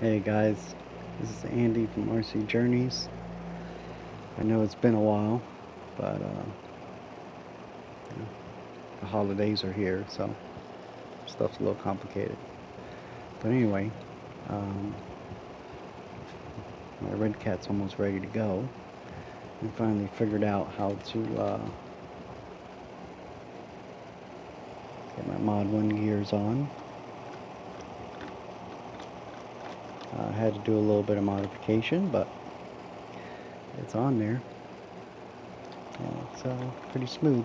Hey guys, this is Andy from RC Journeys. I know it's been a while, but you know, the holidays are here, so stuff's a little complicated. But anyway, um, my Redcat's almost ready to go. We finally figured out how to get my Mod 1 gears on. I had to do a little bit of modification, but it's on there. It's pretty smooth.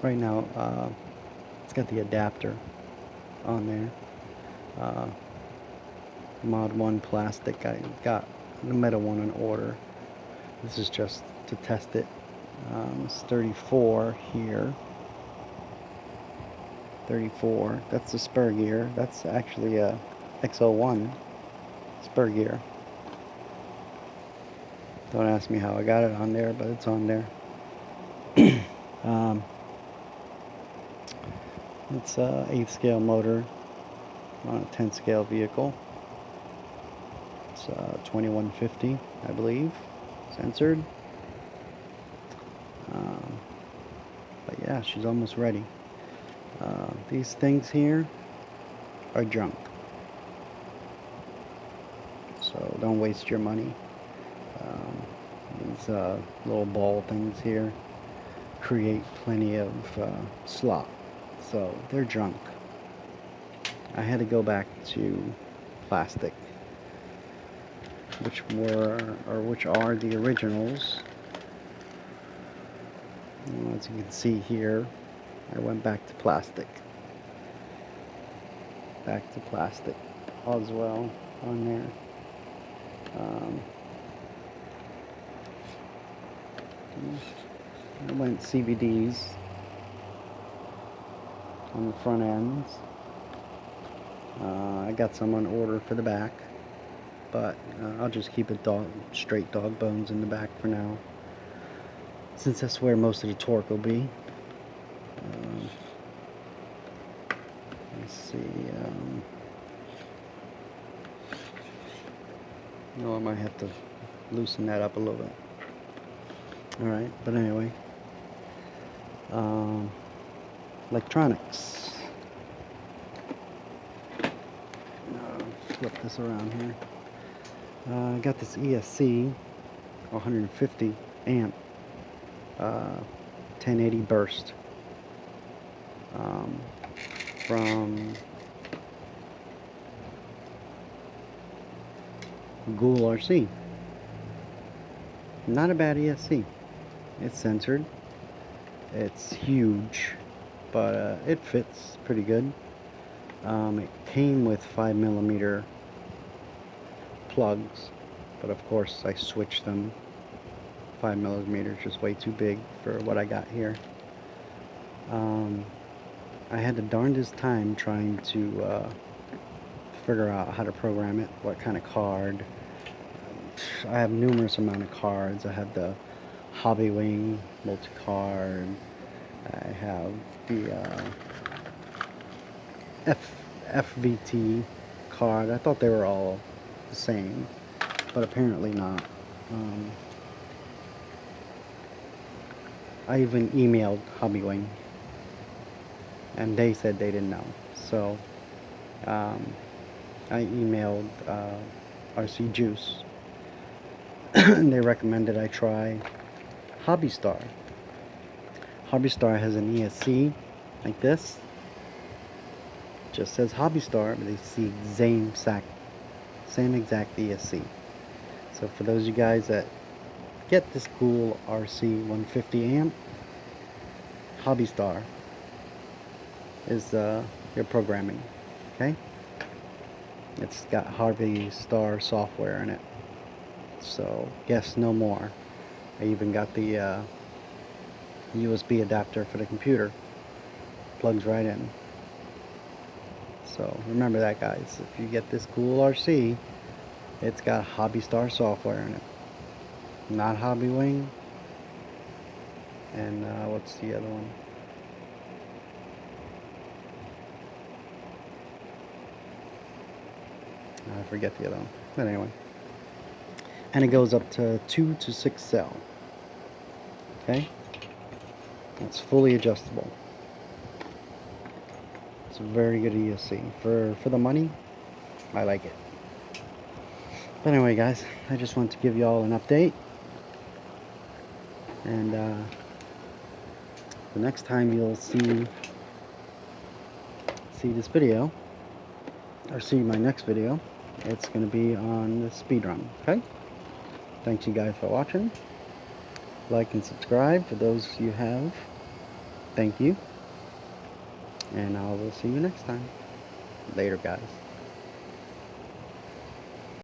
Right now, it's got the adapter on there. Mod 1 plastic. I got the metal one in order. This is just to test it. It's 34 here. 34. That's the spur gear. That's actually a XO1 spur gear. Don't ask me how I got it on there, but it's on there. It's a 8th scale motor on a 10th scale vehicle. It's 2150, I believe, censored. But yeah, she's almost ready. These things here are junk, so don't waste your money. These little ball things here create plenty of slop, so they're junk. I had to go back to plastic, which are the originals. As you can see here, I went back to plastic. Back to plastic as well on there. I went CVDs on the front ends. I got some on order for the back, but I'll just keep it straight dog bones in the back for now, since that's where most of the torque will be. Let's see. No, I might have to loosen that up a little bit. Alright, but anyway. Electronics. Flip this around here. I got this ESC 150 amp 1080 burst from goolrc. Not a bad ESC. It's censored. It's huge, but it fits pretty good. It came with 5mm plugs, but of course I switched them. 5mm is just way too big for what I got here. I had the darndest time trying to figure out how to program it, what kind of card. I have numerous amount of cards. I have the Hobby Wing multi-card. I have the FVT card. I thought they were all the same, but apparently not. I even emailed Hobby Wing, and they said they didn't know. So I emailed RC Juice, and they recommended I try Hobby Star. Hobby Star has an ESC like this. Just says Hobby Star, but it's the same exact ESC. So for those of you guys that get this cool RC 150 amp, Hobby Star is your programming. Okay, it's got Hobby Star software in it, so guess no more. I even got the USB adapter for the computer. Plugs right in. So remember that, guys. If you get this cool RC, it's got Hobby Star software in it, not Hobby Wing. And what's the other one? I forget the other one. But anyway. And it goes up to 2 to 6 cell. Okay? It's fully adjustable. It's a very good ESC. For the money, I like it. But anyway, guys, I just want to give you all an update. And the next time you'll see this video, or see my next video, it's going to be on the speed run. Okay? Thanks you guys for watching. Like and subscribe for those you have. Thank you. And I will see you next time. Later, guys.